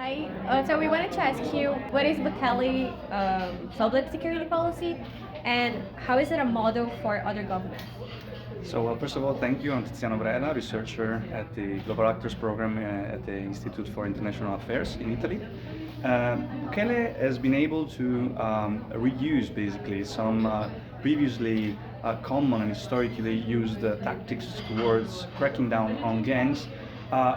Hi. So we wanted to ask you, what is Bukele public security policy, and how is it a model for other governments? So, well, first of all, thank you. I'm Tiziano Breda, researcher at the Global Actors Program at the Institute for International Affairs in Italy. Bukele has been able to reuse basically some previously common and historically used tactics towards cracking down on gangs,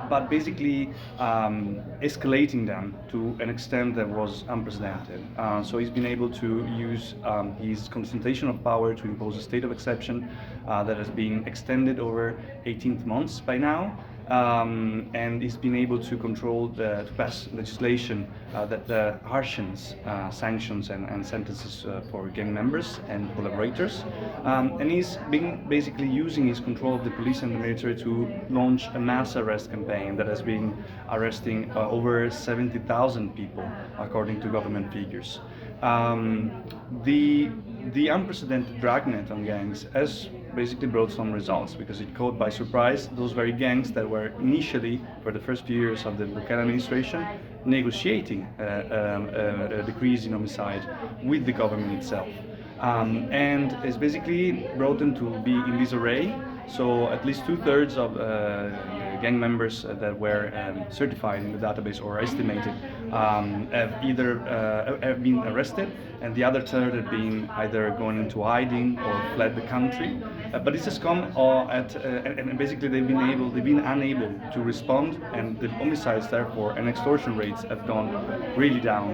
but basically escalating them to an extent that was unprecedented. So he's been able to use his concentration of power to impose a state of exception that has been extended over 18 months by now. And he's been able to to pass legislation that harshens sanctions and sentences for gang members and collaborators. And he's been basically using his control of the police and the military to launch a mass arrest campaign that has been arresting over 70,000 people, according to government figures. The unprecedented dragnet on gangs has basically brought some results because it caught by surprise those very gangs that were initially, for the first few years of the Bukele administration, negotiating a decrease in homicide with the government itself. And it's basically brought them to be in disarray. So at least 2/3 of gang members that were certified in the database or estimated have been arrested, and the other third have been either gone into hiding or fled the country. But this has come and basically they've been unable to respond, and the homicides therefore and extortion rates have gone really down,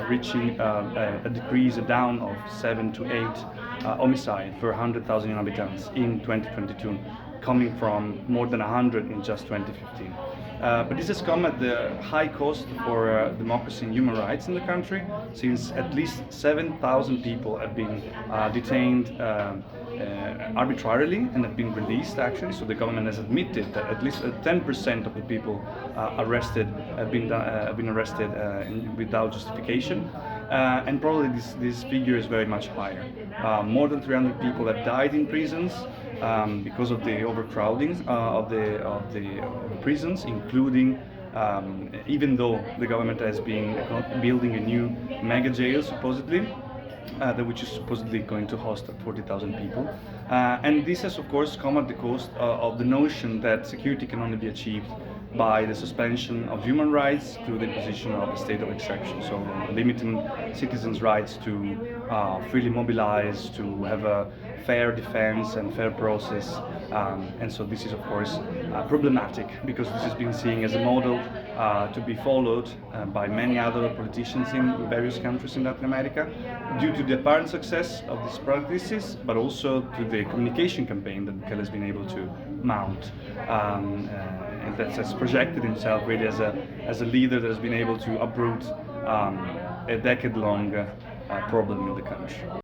reaching a decrease, a down of 7 to 8 homicide per 100,000 inhabitants in 2022, coming from more than 100 in just 2015. But this has come at the high cost for democracy and human rights in the country, since at least 7,000 people have been detained arbitrarily and have been released actually. So the government has admitted that at least 10% of the people arrested have been arrested without justification. And probably this figure is very much higher. More than 300 people have died in prisons because of the overcrowding of the prisons, including even though the government has been building a new mega jail supposedly, which is supposedly going to host 40,000 people. And this has of course come at the cost of the notion that security can only be achieved by the suspension of human rights through the imposition of a state of exception, so limiting citizens' rights to freely mobilize, to have a fair defense and fair process. And so this is of course problematic, because this has been seen as a model to be followed by many other politicians in various countries in Latin America, due to the apparent success of these practices, but also to the communication campaign that Bukele has been able to mount. And that has projected himself really as a leader that has been able to uproot a decade-long problem in the country.